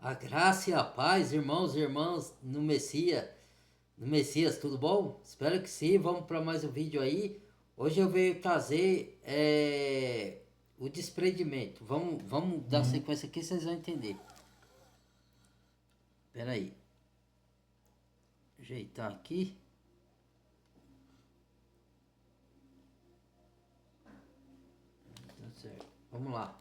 A graça e a paz, irmãos e irmãs, no Messias, tudo bom? Espero que sim. Vamos para mais um vídeo aí. Hoje eu venho trazer o desprendimento. Vamos dar sequência aqui, vocês vão entender. Espera aí. Ajeitar aqui. Tá certo. Vamos lá.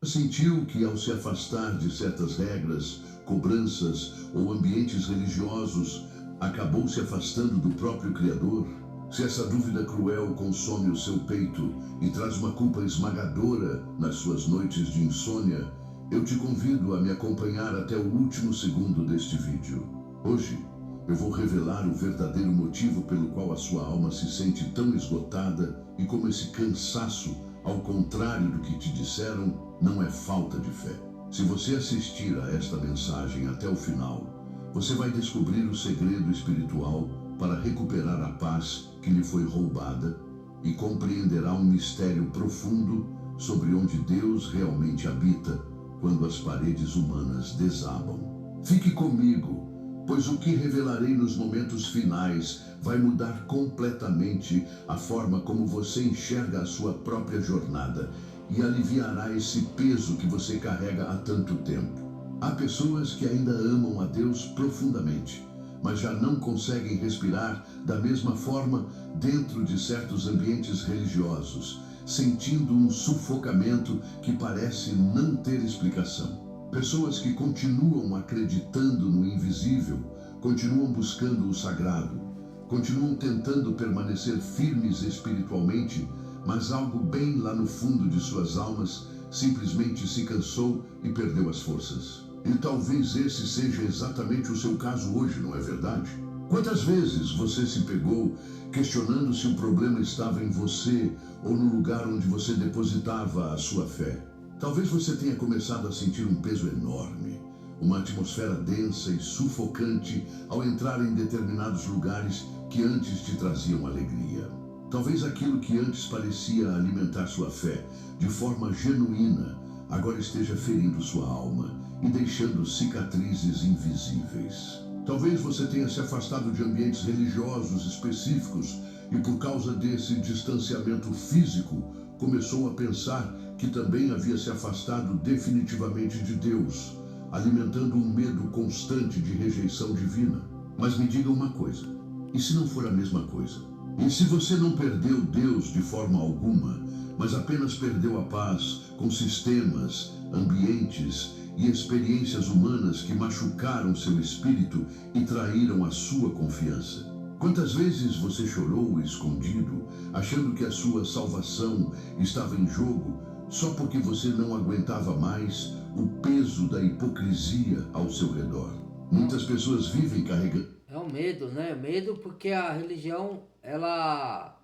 Sentiu que, ao se afastar de certas regras, cobranças ou ambientes religiosos, acabou se afastando do próprio Criador? Se essa dúvida cruel consome o seu peito e traz uma culpa esmagadora nas suas noites de insônia, eu te convido a me acompanhar até o último segundo deste vídeo. Hoje, eu vou revelar o verdadeiro motivo pelo qual a sua alma se sente tão esgotada e como esse cansaço, ao contrário do que te disseram, não é falta de fé. Se você assistir a esta mensagem até o final, você vai descobrir o segredo espiritual para recuperar a paz que lhe foi roubada e compreenderá um mistério profundo sobre onde Deus realmente habita quando as paredes humanas desabam. Fique comigo, pois o que revelarei nos momentos finais vai mudar completamente a forma como você enxerga a sua própria jornada e aliviará esse peso que você carrega há tanto tempo. Há pessoas que ainda amam a Deus profundamente, mas já não conseguem respirar da mesma forma dentro de certos ambientes religiosos, sentindo um sufocamento que parece não ter explicação. Pessoas que continuam acreditando no invisível, continuam buscando o sagrado, continuam tentando permanecer firmes espiritualmente, mas algo bem lá no fundo de suas almas simplesmente se cansou e perdeu as forças. E talvez esse seja exatamente o seu caso hoje, não é verdade? Quantas vezes você se pegou questionando se o problema estava em você ou no lugar onde você depositava a sua fé? Talvez você tenha começado a sentir um peso enorme, uma atmosfera densa e sufocante ao entrar em determinados lugares que antes te traziam alegria. Talvez aquilo que antes parecia alimentar sua fé de forma genuína agora esteja ferindo sua alma e deixando cicatrizes invisíveis. Talvez você tenha se afastado de ambientes religiosos específicos e, por causa desse distanciamento físico, começou a pensar que também havia se afastado definitivamente de Deus, alimentando um medo constante de rejeição divina. Mas me diga uma coisa, e se não for a mesma coisa? E se você não perdeu Deus de forma alguma, mas apenas perdeu a paz com sistemas, ambientes e experiências humanas que machucaram seu espírito e traíram a sua confiança? Quantas vezes você chorou escondido, achando que a sua salvação estava em jogo, só porque você não aguentava mais o peso da hipocrisia ao seu redor? Muitas pessoas vivem carregando... É o medo, né? Medo porque a religião, ela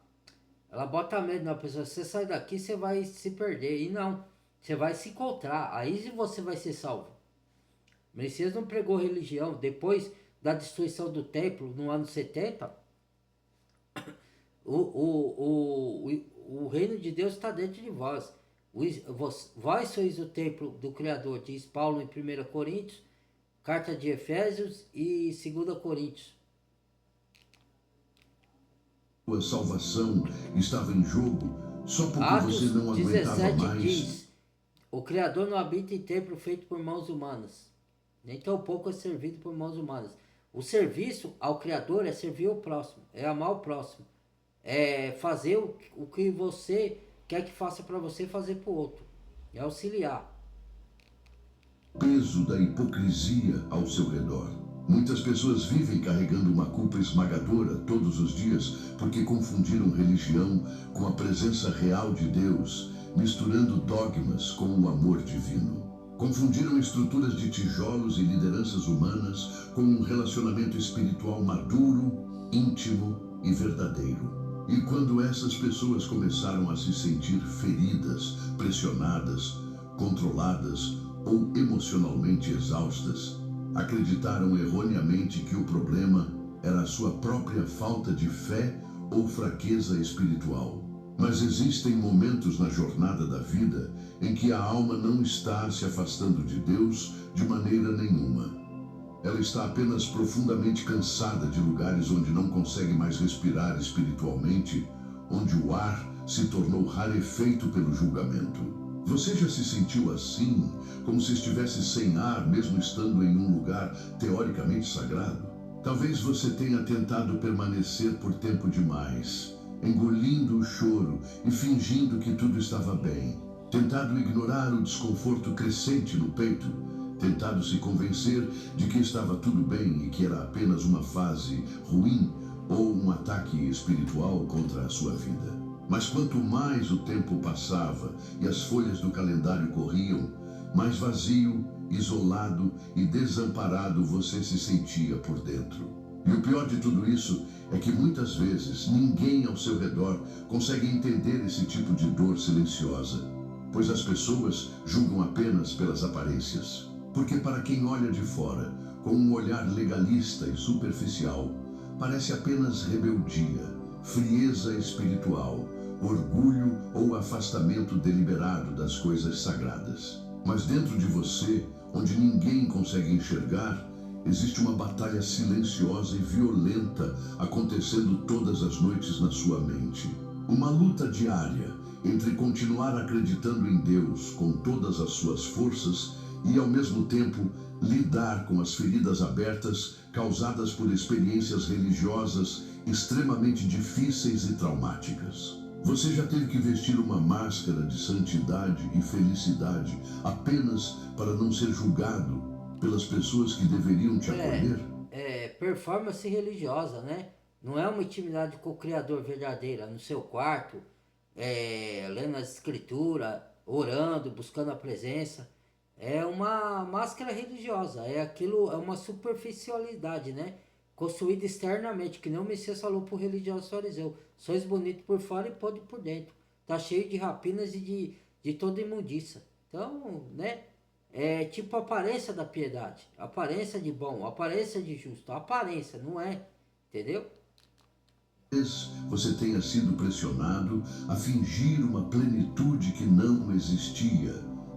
bota medo na pessoa. Você sai daqui, você vai se perder. E não, você vai se encontrar. Aí você vai ser salvo. O Messias não pregou religião. Depois da destruição do templo, no ano 70, o reino de Deus está dentro de vós. Vós sois o templo do Criador, diz Paulo em 1 Coríntios, carta de Efésios e 2 Coríntios. Sua salvação estava em jogo só porque Atos você não aguentava 17 mais. diz: o Criador não habita em templo feito por mãos humanas, nem tampouco é servido por mãos humanas. O serviço ao Criador é servir ao próximo, é amar o próximo, é fazer o que você quer que faça para você fazer para o outro, é auxiliar. Peso da hipocrisia ao seu redor. Muitas pessoas vivem carregando uma culpa esmagadora todos os dias porque confundiram religião com a presença real de Deus, misturando dogmas com o amor divino. Confundiram estruturas de tijolos e lideranças humanas com um relacionamento espiritual maduro, íntimo e verdadeiro. E quando essas pessoas começaram a se sentir feridas, pressionadas, controladas ou emocionalmente exaustas, acreditaram erroneamente que o problema era a sua própria falta de fé ou fraqueza espiritual. Mas existem momentos na jornada da vida em que a alma não está se afastando de Deus de maneira nenhuma. Ela está apenas profundamente cansada de lugares onde não consegue mais respirar espiritualmente, onde o ar se tornou rarefeito pelo julgamento. Você já se sentiu assim, como se estivesse sem ar, mesmo estando em um lugar teoricamente sagrado? Talvez você tenha tentado permanecer por tempo demais, engolindo o choro e fingindo que tudo estava bem, tentado ignorar o desconforto crescente no peito, tentado se convencer de que estava tudo bem e que era apenas uma fase ruim ou um ataque espiritual contra a sua vida. Mas quanto mais o tempo passava e as folhas do calendário corriam, mais vazio, isolado e desamparado você se sentia por dentro. E o pior de tudo isso é que muitas vezes ninguém ao seu redor consegue entender esse tipo de dor silenciosa, pois as pessoas julgam apenas pelas aparências. Porque para quem olha de fora, com um olhar legalista e superficial, parece apenas rebeldia, frieza espiritual, orgulho ou afastamento deliberado das coisas sagradas. Mas dentro de você, onde ninguém consegue enxergar, existe uma batalha silenciosa e violenta acontecendo todas as noites na sua mente. Uma luta diária entre continuar acreditando em Deus com todas as suas forças e, ao mesmo tempo, lidar com as feridas abertas causadas por experiências religiosas extremamente difíceis e traumáticas. Você já teve que vestir uma máscara de santidade e felicidade apenas para não ser julgado pelas pessoas que deveriam te acolher? É performance religiosa, né? Não é uma intimidade com o Criador verdadeira, no seu quarto, lendo as escrituras, orando, buscando a presença. É uma máscara religiosa, é aquilo, é uma superficialidade, né? Construída externamente, que nem o Messias falou pro religioso fariseu. Sois bonito por fora e podre por dentro. Tá cheio de rapinas e de toda imundiça. Então, né? É tipo a aparência da piedade, aparência de bom, aparência de justo, aparência, não é, entendeu? Talvez você tenha sido pressionado a fingir uma plenitude que não existia.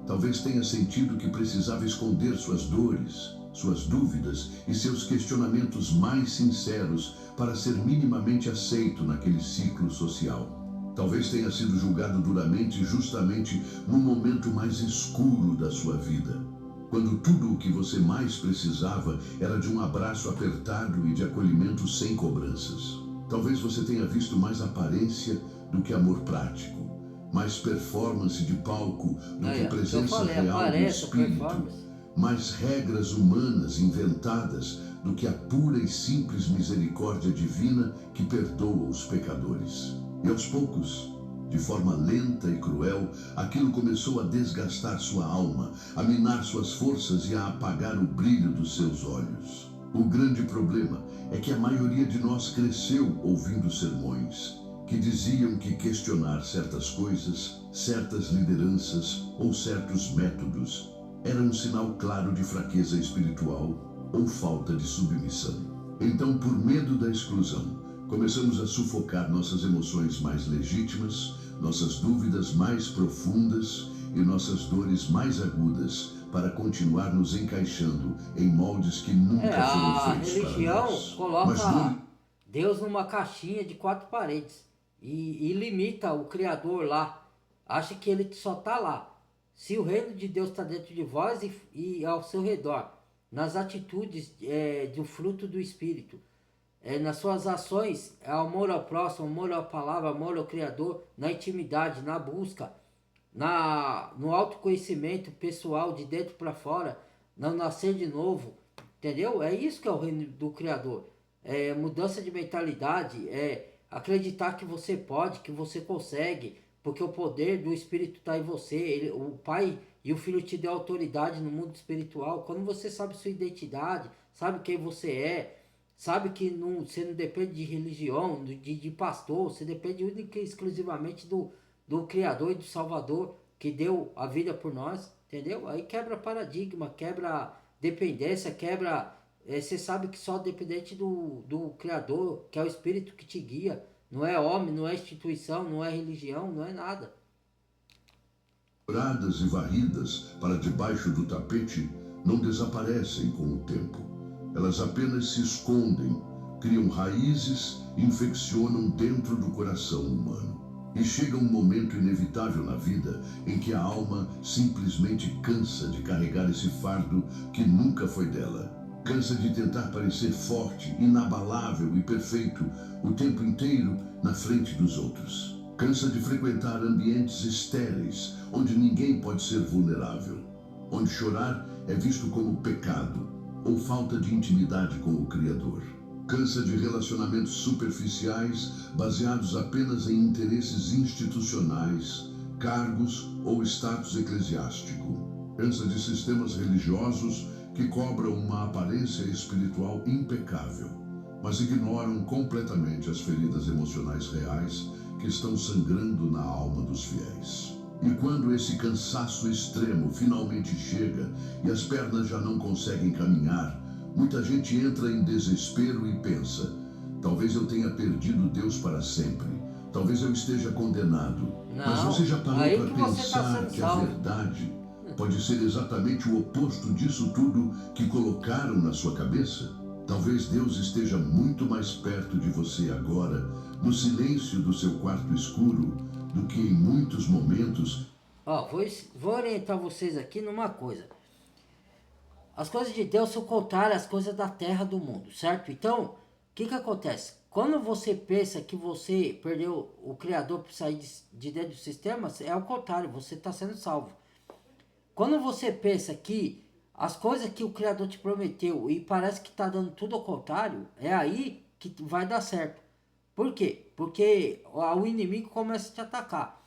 Talvez tenha sentido que precisava esconder suas dores, suas dúvidas e seus questionamentos mais sinceros para ser minimamente aceito naquele ciclo social. Talvez tenha sido julgado duramente justamente no momento mais escuro da sua vida, quando tudo o que você mais precisava era de um abraço apertado e de acolhimento sem cobranças. Talvez você tenha visto mais aparência do que amor prático, mais performance de palco do que presença real do espírito, mais regras humanas inventadas do que a pura e simples misericórdia divina que perdoa os pecadores. E aos poucos, de forma lenta e cruel, aquilo começou a desgastar sua alma, a minar suas forças e a apagar o brilho dos seus olhos. O grande problema é que a maioria de nós cresceu ouvindo sermões que diziam que questionar certas coisas, certas lideranças ou certos métodos era um sinal claro de fraqueza espiritual ou falta de submissão. Então, por medo da exclusão, começamos a sufocar nossas emoções mais legítimas, nossas dúvidas mais profundas e nossas dores mais agudas para continuar nos encaixando em moldes que nunca foram feitos para nós. A religião coloca Deus numa caixinha de 4 paredes e limita o Criador lá. Acha que ele só está lá. Se o reino de Deus está dentro de vós e ao seu redor, nas atitudes do fruto do Espírito, nas suas ações, amor ao próximo, amor à palavra, amor ao Criador, na intimidade, na busca, no autoconhecimento pessoal de dentro para fora, no nascer de novo, entendeu? É isso que é o reino do Criador. É mudança de mentalidade, é acreditar que você pode, que você consegue, porque o poder do Espírito está em você. O Pai e o Filho te dão autoridade no mundo espiritual. Quando você sabe sua identidade, sabe quem você é, sabe que você não depende de religião, de pastor, você depende única e exclusivamente do Criador e do Salvador que deu a vida por nós, entendeu? Aí quebra paradigma, quebra dependência, quebra... você sabe que só dependente do Criador, que é o Espírito que te guia, não é homem, não é instituição, não é religião, não é nada. e varridas para debaixo do tapete, não desaparecem com o tempo. Elas apenas se escondem, criam raízes e infeccionam dentro do coração humano. E chega um momento inevitável na vida em que a alma simplesmente cansa de carregar esse fardo que nunca foi dela. Cansa de tentar parecer forte, inabalável e perfeito o tempo inteiro na frente dos outros. Cansa de frequentar ambientes estéreis, onde ninguém pode ser vulnerável, onde chorar é visto como pecado ou falta de intimidade com o Criador. Cansa de relacionamentos superficiais baseados apenas em interesses institucionais, cargos ou status eclesiástico. Cansa de sistemas religiosos que cobram uma aparência espiritual impecável, mas ignoram completamente as feridas emocionais reais que estão sangrando na alma dos fiéis. E quando esse cansaço extremo finalmente chega e as pernas já não conseguem caminhar, muita gente entra em desespero e pensa: talvez eu tenha perdido Deus para sempre, talvez eu esteja condenado. Mas você já parou para pensar que a verdade pode ser exatamente o oposto disso tudo que colocaram na sua cabeça? Talvez Deus esteja muito mais perto de você agora, no silêncio do seu quarto escuro, do que em muitos momentos. Vou orientar vocês aqui numa coisa. As coisas de Deus são contrárias às coisas da terra do mundo, certo? Então, o que acontece? Quando você pensa que você perdeu o Criador para sair de dentro do sistema, é o contrário, você está sendo salvo. Quando você pensa que as coisas que o Criador te prometeu e parece que está dando tudo ao contrário, é aí que vai dar certo. Por quê? Porque o inimigo começa a te atacar.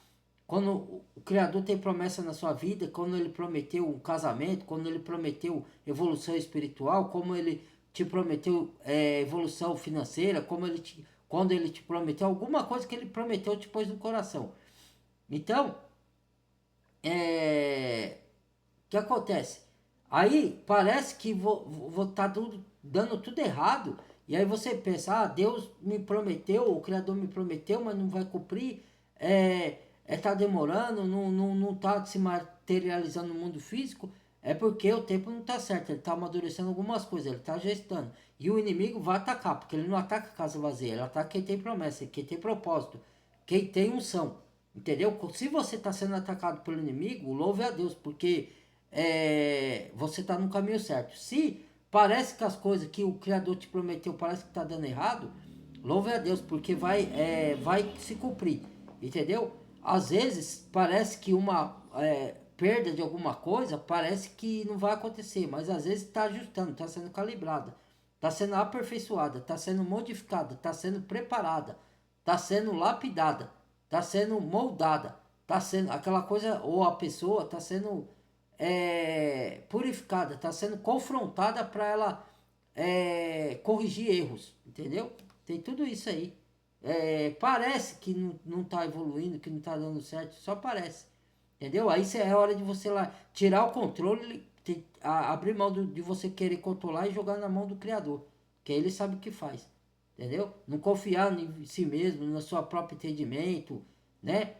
Quando o Criador tem promessa na sua vida, quando ele prometeu um casamento, quando ele prometeu evolução espiritual, como ele te prometeu evolução financeira, quando ele te prometeu alguma coisa que ele prometeu te pôs no coração. Então, o que acontece? Aí parece que tá dando tudo errado, e aí você pensa: Deus me prometeu, o Criador me prometeu, mas não vai cumprir, tá demorando, não tá se materializando no mundo físico. É porque o tempo não tá certo, ele tá amadurecendo algumas coisas, ele tá gestando. E o inimigo vai atacar, porque ele não ataca casa vazia, ele ataca quem tem promessa, quem tem propósito, quem tem unção, entendeu? Se você tá sendo atacado pelo inimigo, louve a Deus, porque você está no caminho certo. Se parece que as coisas que o Criador te prometeu parece que está dando errado, louve a Deus, porque vai se cumprir, entendeu? Às vezes parece que uma perda de alguma coisa parece que não vai acontecer, mas às vezes está ajustando, está sendo calibrada, está sendo aperfeiçoada, está sendo modificada, está sendo preparada, está sendo lapidada, está sendo moldada, está sendo aquela coisa, ou a pessoa está sendo purificada, está sendo confrontada para ela corrigir erros, entendeu? Tem tudo isso aí. Parece que não está evoluindo, que não está dando certo, só parece, entendeu? Aí é hora de você lá tirar o controle, abrir mão de você querer controlar e jogar na mão do Criador, que ele sabe o que faz, entendeu? Não confiar em si mesmo, no seu próprio entendimento, né?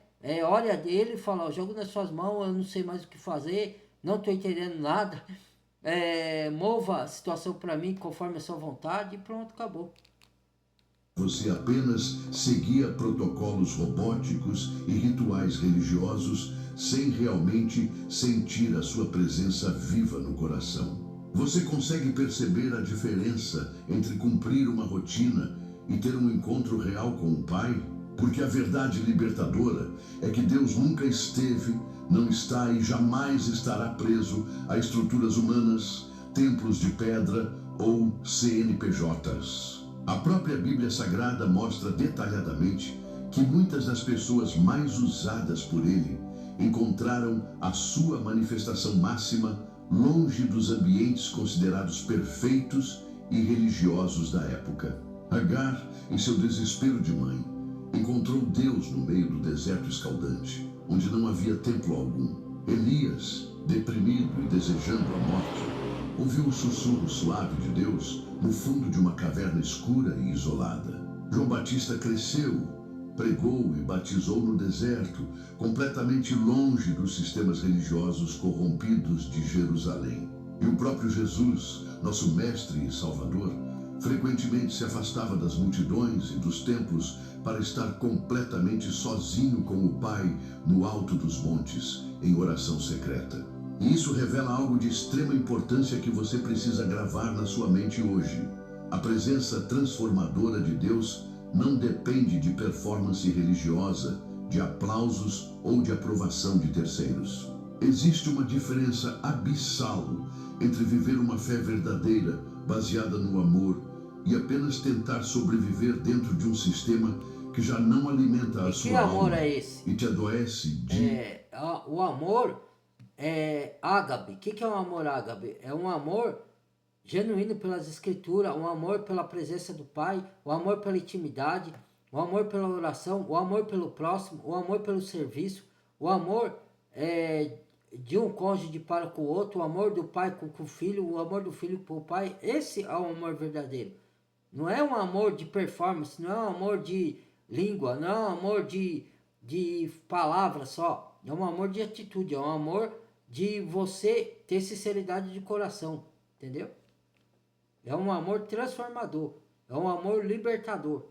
Olha dele e fala: eu jogo nas suas mãos, eu não sei mais o que fazer, não estou entendendo nada, mova a situação para mim conforme a sua vontade, e pronto, acabou. Você apenas seguia protocolos robóticos e rituais religiosos sem realmente sentir a sua presença viva no coração. Você consegue perceber a diferença entre cumprir uma rotina e ter um encontro real com o Pai? Porque a verdade libertadora é que Deus nunca esteve, não está e jamais estará preso a estruturas humanas, templos de pedra ou CNPJs. A própria Bíblia Sagrada mostra detalhadamente que muitas das pessoas mais usadas por ele encontraram a sua manifestação máxima longe dos ambientes considerados perfeitos e religiosos da época. Agar, em seu desespero de mãe, encontrou Deus no meio do deserto escaldante, onde não havia templo algum. Elias, deprimido e desejando a morte, ouviu o sussurro suave de Deus no fundo de uma caverna escura e isolada. João Batista cresceu pregou e batizou no deserto, completamente longe dos sistemas religiosos corrompidos de Jerusalém. E o próprio Jesus, nosso mestre e salvador, frequentemente se afastava das multidões e dos templos para estar completamente sozinho com o Pai no alto dos montes, em oração secreta. E isso revela algo de extrema importância que você precisa gravar na sua mente hoje. A presença transformadora de Deus não depende de performance religiosa, de aplausos ou de aprovação de terceiros. Existe uma diferença abissal entre viver uma fé verdadeira, baseada no amor, e apenas tentar sobreviver dentro de um sistema que já não alimenta a sua alma. Que amor é esse? E te adoece de... O amor é ágape. O que é um amor ágape? É um amor genuíno pelas escrituras, um amor pela presença do Pai, o amor pela intimidade, o amor pela oração, o amor pelo próximo, o amor pelo serviço, o amor de um cônjuge para com o outro, o amor do pai com o filho, o amor do filho com o pai. Esse é o amor verdadeiro. Não é um amor de performance, não é um amor de língua, não é um amor de palavra só. É um amor de atitude, é um amor de você ter sinceridade de coração, entendeu? É um amor transformador, é um amor libertador.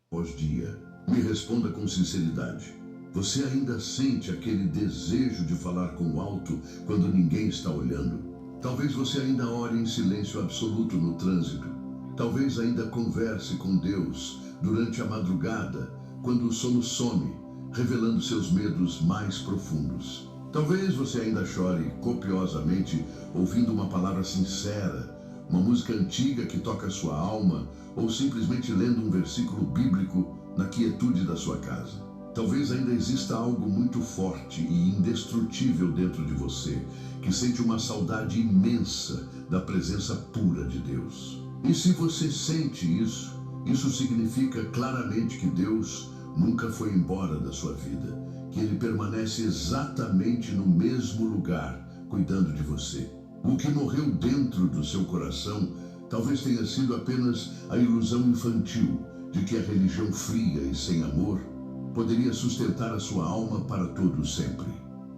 Após dia, me responda com sinceridade. Você ainda sente aquele desejo de falar com alto quando ninguém está olhando? Talvez você ainda ore em silêncio absoluto no trânsito. Talvez ainda converse com Deus durante a madrugada, quando o sono some, revelando seus medos mais profundos. Talvez você ainda chore copiosamente, ouvindo uma palavra sincera, uma música antiga que toca sua alma, ou simplesmente lendo um versículo bíblico na quietude da sua casa. Talvez ainda exista algo muito forte e indestrutível dentro de você, que sente uma saudade imensa da presença pura de Deus. E se você sente isso, isso significa claramente que Deus nunca foi embora da sua vida, que Ele permanece exatamente no mesmo lugar, cuidando de você. O que morreu dentro do seu coração talvez tenha sido apenas a ilusão infantil de que a religião fria e sem amor poderia sustentar a sua alma para todo sempre.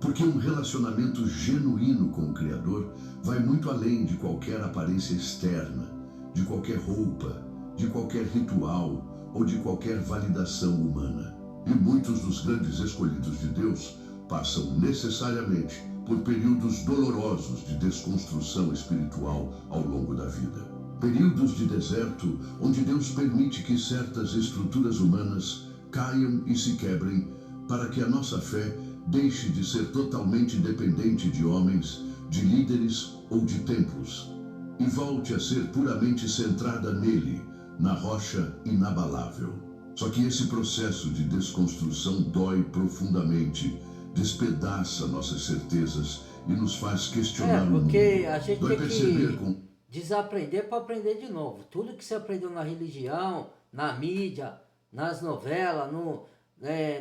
Porque um relacionamento genuíno com o Criador vai muito além de qualquer aparência externa, de qualquer roupa, de qualquer ritual ou de qualquer validação humana. E muitos dos grandes escolhidos de Deus passam necessariamente por períodos dolorosos de desconstrução espiritual ao longo da vida. Períodos de deserto onde Deus permite que certas estruturas humanas caiam e se quebrem para que a nossa fé deixe de ser totalmente dependente de homens, de líderes ou de templos e volte a ser puramente centrada nele, na rocha inabalável. Só que esse processo de desconstrução dói profundamente, despedaça nossas certezas e nos faz questionar o mundo. Porque a gente Dói tem perceber que desaprender para aprender de novo. Tudo que você aprendeu na religião, na mídia, nas novelas,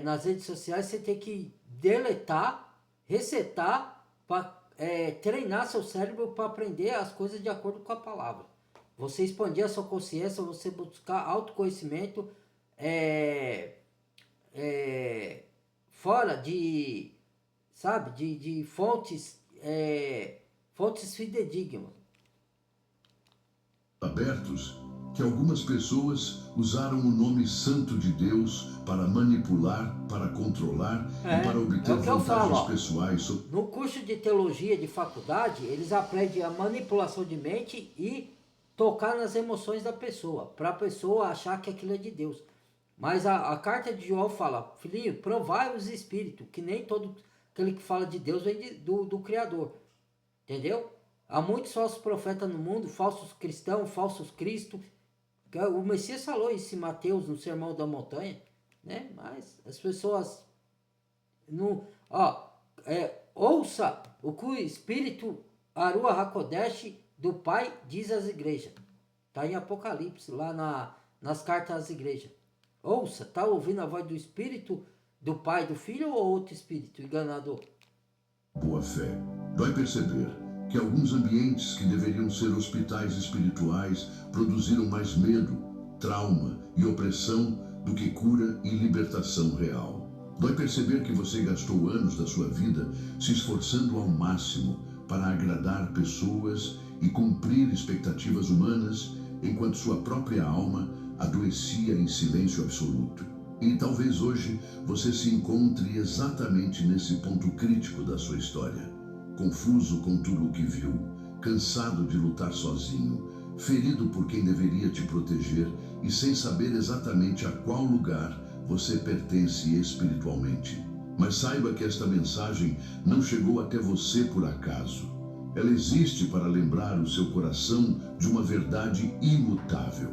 nas redes sociais, você tem que deletar, resetar, para treinar seu cérebro para aprender as coisas de acordo com a palavra. Você expandir a sua consciência, você buscar autoconhecimento fora de, sabe, de fontes fidedignas. Abertos que algumas pessoas usaram o nome santo de Deus para manipular, para controlar e para obter vantagens pessoais. No curso de teologia de faculdade, eles aprendem a manipulação de mente e tocar nas emoções da pessoa, para a pessoa achar que aquilo é de Deus. Mas a carta de João fala, filhinho, provai os espíritos, que nem todo aquele que fala de Deus vem do Criador. Entendeu? Há muitos falsos profetas no mundo, falsos cristãos, falsos cristos. O Messias falou isso em Mateus, no Sermão da Montanha, né? Mas as pessoas não... ouça o que o Espírito Arua Hakodesh do Pai diz às igrejas. Está em Apocalipse, lá nas cartas às igrejas. Ouça, está ouvindo a voz do Espírito do Pai, do Filho ou outro Espírito enganador? Boa fé. Dói perceber que alguns ambientes que deveriam ser hospitais espirituais produziram mais medo, trauma e opressão do que cura e libertação real. Dói perceber que você gastou anos da sua vida se esforçando ao máximo para agradar pessoas e cumprir expectativas humanas, enquanto sua própria alma adoecia em silêncio absoluto. E talvez hoje você se encontre exatamente nesse ponto crítico da sua história, confuso com tudo o que viu, cansado de lutar sozinho, ferido por quem deveria te proteger e sem saber exatamente a qual lugar você pertence espiritualmente. Mas saiba que esta mensagem não chegou até você por acaso. Ela existe para lembrar o seu coração de uma verdade imutável.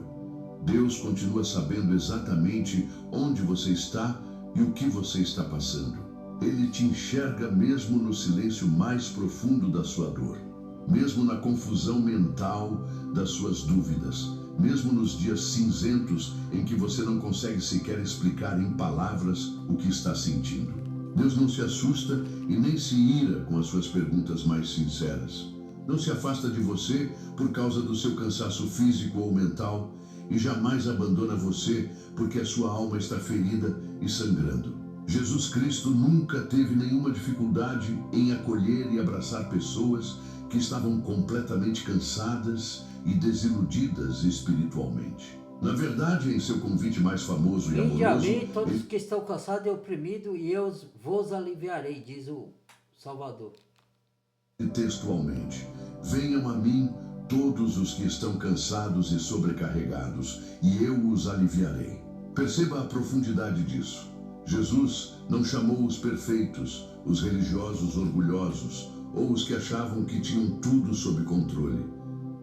Deus continua sabendo exatamente onde você está e o que você está passando. Ele te enxerga mesmo no silêncio mais profundo da sua dor, mesmo na confusão mental das suas dúvidas, mesmo nos dias cinzentos em que você não consegue sequer explicar em palavras o que está sentindo. Deus não se assusta e nem se ira com as suas perguntas mais sinceras. Não se afasta de você por causa do seu cansaço físico ou mental e jamais abandona você porque a sua alma está ferida e sangrando. Jesus Cristo nunca teve nenhuma dificuldade em acolher e abraçar pessoas que estavam completamente cansadas e desiludidas espiritualmente. Na verdade, em seu convite mais famoso e Vinde a amoroso, mim, todos que estão cansados e oprimidos, e eu vos aliviarei, diz o Salvador. textualmente: venham a mim todos os que estão cansados e sobrecarregados, e eu os aliviarei. Perceba a profundidade disso. Jesus não chamou os perfeitos, os religiosos orgulhosos, ou os que achavam que tinham tudo sob controle.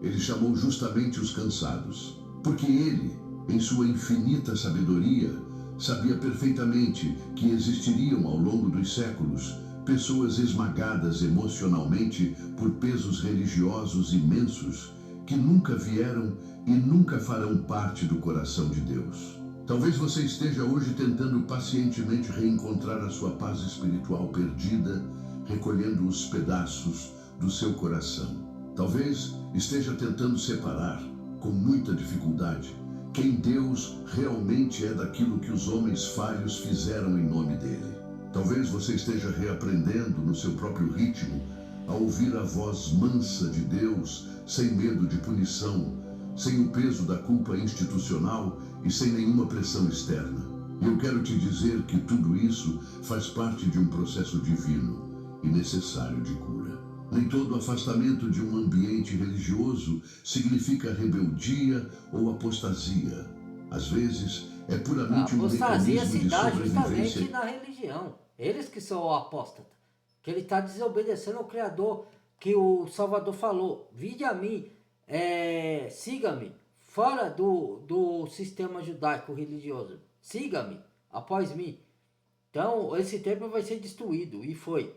Ele chamou justamente os cansados, porque ele, em sua infinita sabedoria, sabia perfeitamente que existiriam ao longo dos séculos pessoas esmagadas emocionalmente por pesos religiosos imensos que nunca vieram e nunca farão parte do coração de Deus. Talvez você esteja hoje tentando pacientemente reencontrar a sua paz espiritual perdida, recolhendo os pedaços do seu coração. Talvez esteja tentando separar, com muita dificuldade, quem Deus realmente é daquilo que os homens falhos fizeram em nome dele. Talvez você esteja reaprendendo no seu próprio ritmo a ouvir a voz mansa de Deus, sem medo de punição, sem o peso da culpa institucional e sem nenhuma pressão externa. E eu quero te dizer que tudo isso faz parte de um processo divino e necessário de cura. Nem todo afastamento de um ambiente religioso significa rebeldia ou apostasia. Às vezes, é puramente um Apostasia mecanismo se de dá sobrevivência. justamente na religião. Eles que são o apóstata. Que ele está desobedecendo ao Criador, que o Salvador falou: vinde a mim, siga-me, fora do sistema judaico religioso. Siga-me, após mim. Então, esse templo vai ser destruído, e foi,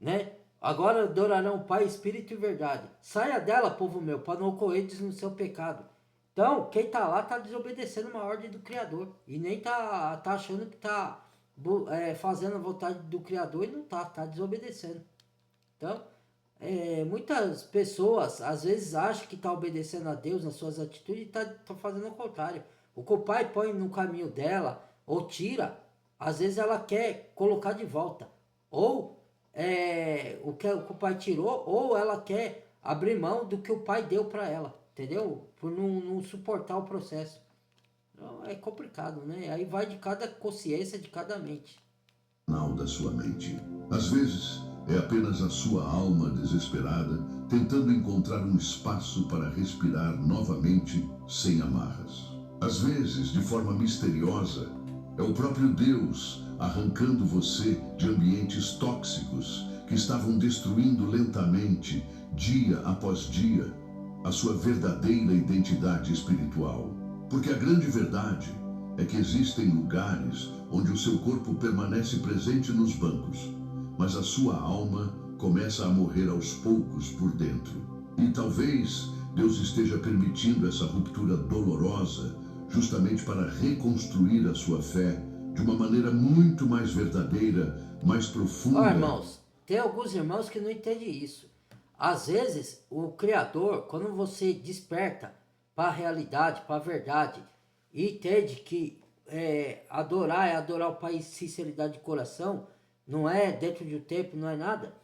né? Agora adorarão o Pai, Espírito e Verdade. Saia dela, povo meu, para não ocorreres no seu pecado. Então, quem tá lá tá desobedecendo uma ordem do Criador. E nem tá achando que tá fazendo a vontade do Criador, e não tá desobedecendo. Então, muitas pessoas às vezes acham que tá obedecendo a Deus nas suas atitudes e tá fazendo o contrário. O que o pai põe no caminho dela, ou tira, às vezes ela quer colocar de volta. Ou o que o pai tirou, ou ela quer abrir mão do que o pai deu para ela, entendeu? Por não suportar o processo. Então, é complicado, né? Aí vai de cada consciência, de cada mente. Da sua mente. Às vezes, é apenas a sua alma desesperada tentando encontrar um espaço para respirar novamente sem amarras. Às vezes, de forma misteriosa, é o próprio Deus arrancando você de ambientes tóxicos que estavam destruindo lentamente, dia após dia, a sua verdadeira identidade espiritual. Porque a grande verdade é que existem lugares onde o seu corpo permanece presente nos bancos, mas a sua alma começa a morrer aos poucos por dentro. E talvez Deus esteja permitindo essa ruptura dolorosa justamente para reconstruir a sua fé de uma maneira muito mais verdadeira, mais profunda. Ó, irmãos, tem alguns irmãos que não entendem isso. Às vezes, o Criador, quando você desperta para a realidade, para a verdade, e entende que adorar, é adorar o Pai em sinceridade de coração, não é dentro de um templo, não é nada.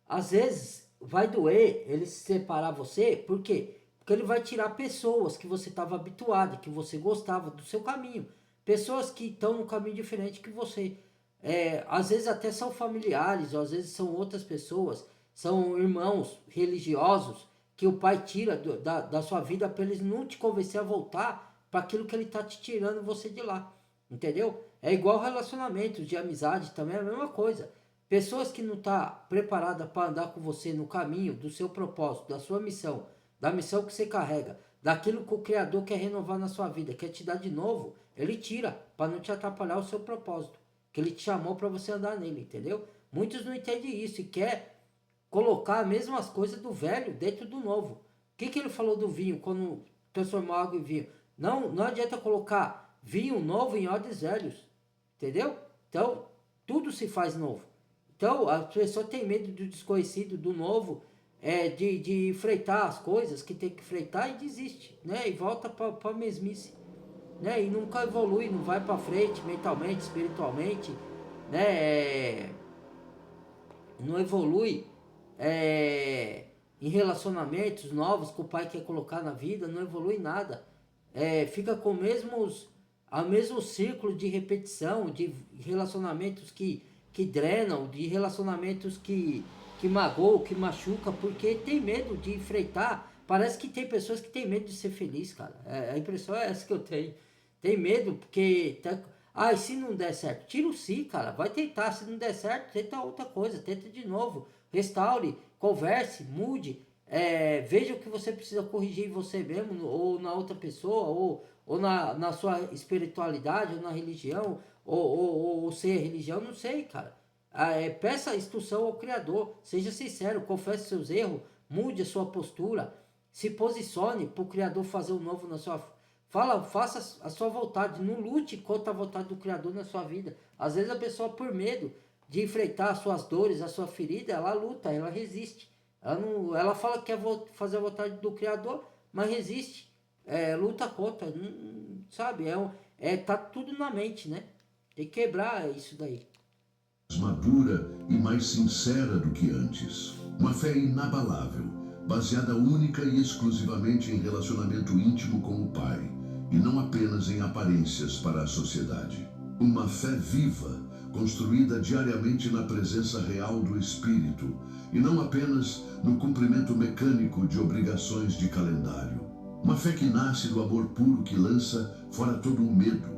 Às vezes vai doer ele se separar você, por quê? Porque ele vai tirar pessoas que você estava habituado, que você gostava do seu caminho. Pessoas que estão num caminho diferente que você. Às vezes até são familiares, ou às vezes são outras pessoas, são irmãos religiosos que o pai tira da sua vida para eles não te convencer a voltar para aquilo que ele está te tirando você de lá. Entendeu? É igual relacionamentos de amizade, também é a mesma coisa. Pessoas que não estão preparadas para andar com você no caminho do seu propósito, da sua missão, da missão que você carrega, daquilo que o Criador quer renovar na sua vida, quer te dar de novo, ele tira para não te atrapalhar o seu propósito, que ele te chamou para você andar nele, entendeu? Muitos não entendem isso e quer colocar as mesmas coisas do velho dentro do novo. O que ele falou do vinho quando transformou água em vinho? Não adianta colocar vinho novo em odres velhos, entendeu? Então, tudo se faz novo. Então, a pessoa tem medo do desconhecido, do novo, de freitar as coisas que tem que freitar e desiste, né? E volta para a mesmice, né? E nunca evolui, não vai para frente mentalmente, espiritualmente, né? Não evolui em relacionamentos novos que o pai quer colocar na vida, não evolui nada. Fica com o mesmo círculo de repetição, de relacionamentos que drenam, de relacionamentos que magoam, que machucam, porque tem medo de enfrentar. Parece que tem pessoas que têm medo de ser feliz, cara. A impressão é essa que eu tenho. Tem medo porque... e se não der certo? Tira o si, cara. Vai tentar. Se não der certo, tenta outra coisa. Tenta de novo. Restaure, converse, mude. Veja o que você precisa corrigir em você mesmo, ou na outra pessoa, ou na sua espiritualidade, ou na religião, ou ser religião, não sei, cara. Peça instrução ao Criador, seja sincero, confesse seus erros, mude a sua postura, se posicione para o Criador fazer o novo na sua... faça a sua vontade, não lute contra a vontade do Criador na sua vida. Às vezes a pessoa, por medo de enfrentar as suas dores, a sua ferida, ela luta, ela resiste. Ela fala que quer fazer a vontade do Criador, mas resiste, luta contra, sabe? Tá tudo na mente, né? Tem que quebrar isso daí. Madura e mais sincera do que antes. Uma fé inabalável, baseada única e exclusivamente em relacionamento íntimo com o Pai, e não apenas em aparências para a sociedade. Uma fé viva, construída diariamente na presença real do Espírito, e não apenas no cumprimento mecânico de obrigações de calendário. Uma fé que nasce do amor puro que lança fora todo o medo,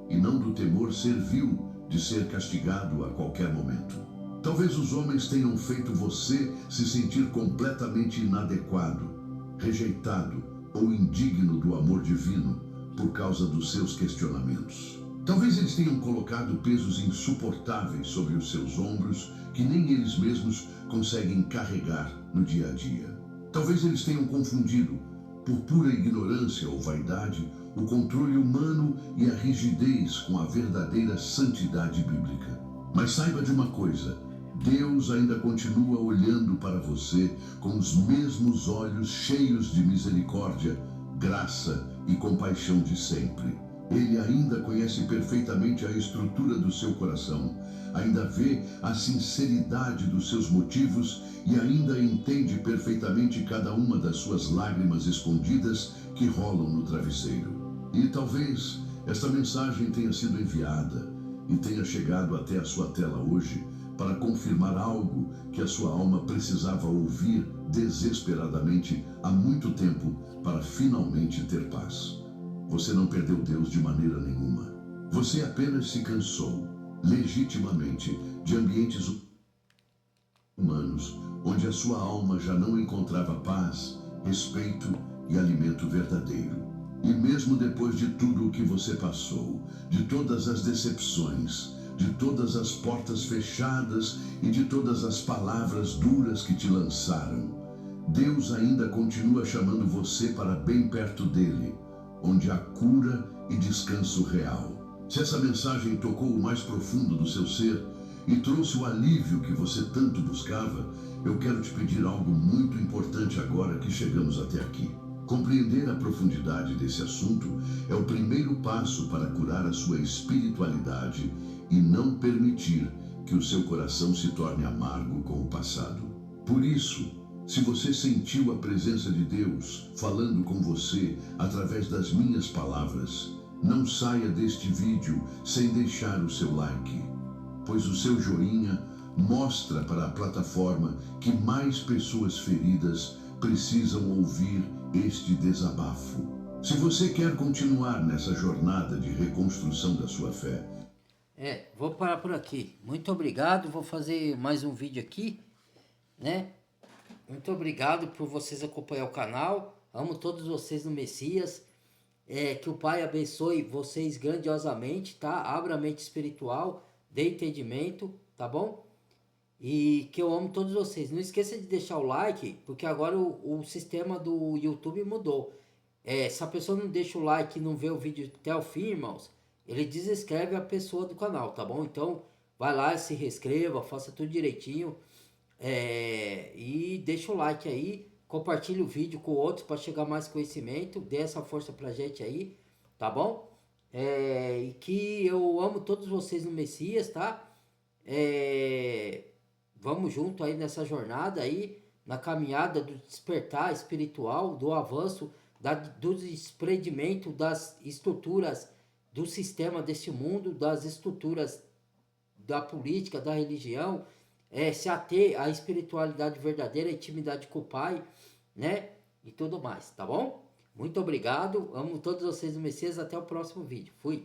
e não do temor servil de ser castigado a qualquer momento. Talvez os homens tenham feito você se sentir completamente inadequado, rejeitado ou indigno do amor divino por causa dos seus questionamentos. Talvez eles tenham colocado pesos insuportáveis sobre os seus ombros que nem eles mesmos conseguem carregar no dia a dia. Talvez eles tenham confundido, por pura ignorância ou vaidade, o controle humano e a rigidez com a verdadeira santidade bíblica. Mas saiba de uma coisa, Deus ainda continua olhando para você com os mesmos olhos cheios de misericórdia, graça e compaixão de sempre. Ele ainda conhece perfeitamente a estrutura do seu coração, ainda vê a sinceridade dos seus motivos e ainda entende perfeitamente cada uma das suas lágrimas escondidas que rolam no travesseiro. E talvez esta mensagem tenha sido enviada e tenha chegado até a sua tela hoje para confirmar algo que a sua alma precisava ouvir desesperadamente há muito tempo para finalmente ter paz. Você não perdeu Deus de maneira nenhuma. Você apenas se cansou, legitimamente, de ambientes humanos, onde a sua alma já não encontrava paz, respeito e alimento verdadeiro. E mesmo depois de tudo o que você passou, de todas as decepções, de todas as portas fechadas e de todas as palavras duras que te lançaram, Deus ainda continua chamando você para bem perto dele, onde há cura e descanso real. Se essa mensagem tocou o mais profundo do seu ser e trouxe o alívio que você tanto buscava, eu quero te pedir algo muito importante agora que chegamos até aqui. Compreender a profundidade desse assunto é o primeiro passo para curar a sua espiritualidade e não permitir que o seu coração se torne amargo com o passado. Por isso, se você sentiu a presença de Deus falando com você através das minhas palavras, não saia deste vídeo sem deixar o seu like, pois o seu joinha mostra para a plataforma que mais pessoas feridas precisam ouvir este desabafo. Se você quer continuar nessa jornada de reconstrução da sua fé... Vou parar por aqui. Muito obrigado, vou fazer mais um vídeo aqui, né? Muito obrigado por vocês acompanhar o canal. Amo todos vocês no Messias. Que o Pai abençoe vocês grandiosamente, tá? Abra a mente espiritual, dê entendimento, tá bom? E que eu amo todos vocês. Não esqueça de deixar o like, porque agora o sistema do YouTube mudou. Se a pessoa não deixa o like e não vê o vídeo até o fim, irmãos, ele desinscreve a pessoa do canal, tá bom? Então, vai lá, se reinscreva, faça tudo direitinho. E deixa o like aí, compartilhe o vídeo com outros para chegar mais conhecimento, dê essa força pra gente aí, tá bom? E que eu amo todos vocês no Messias, tá? Vamos junto aí nessa jornada aí, na caminhada do despertar espiritual, do avanço, do desprendimento das estruturas do sistema desse mundo, das estruturas da política, da religião, se ater à espiritualidade verdadeira, a intimidade com o Pai, né? E tudo mais, tá bom? Muito obrigado, amo todos vocês no Messias, até o próximo vídeo. Fui!